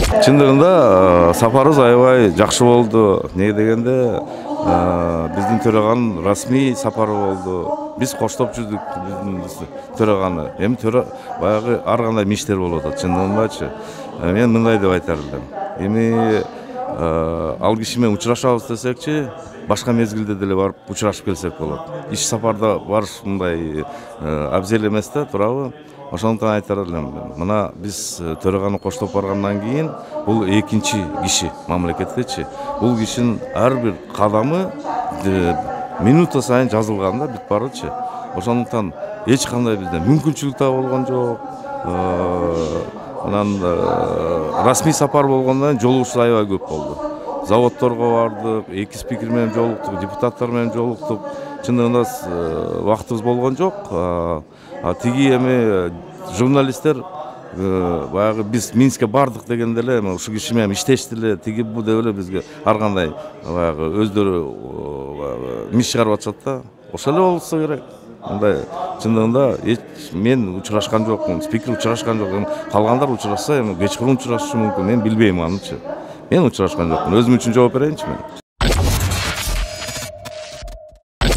Чындыгында сапарыбыз аябай жакшы болду. Не дегенде биздин төраганын расмий сапары болду. Биз коштоп жүрдүк биздин төраганы. Эми баягы ар кандай миштер болуп атат. Чындыгындачы. Мен мындай деп айтар элем. Эми ал киши менен учурашабыз десекчи, башка мезгилде деле барып учурашып келсек болот. Иш сапарда барыш мындай абзел эмес да, туурабы? Ошондуктан айтар элем, мына биз төраганы коштоп баргандан кийин бул экинчи киши мамлекеттечи. Бул кишинин ар бир кадамы минута сайын жазылган да, бүт барычы. Ошондуктан эч кандай бизде мүмкүнчүлүк да болгон жок. Анан расмий сапар болгондон жолугучулар аябай көп болду. Заводторго бардык, эки спикер менен жолуктук, депутаттар менен жолуктук. Чындыгында вакытыбыз болгон жок. Тиги эми журналисттер баягы биз Минскке бардык дегенде эле ушул киши менен иштешти эле, тиги бу деп эле бизге ар кандай баягы өздөрү миш чыгарып атышат да. Ошол эле болсо керек. Мындай чындыгында мен учурашкан жокмун, спикер учурашкан жок. Калгандар учурашса, эми кечкурун учурашышы мүмкүн. Мен билбейм анычы. Мен учурашкан жокмун. Өзүм үчүн жооп берейинчи мен.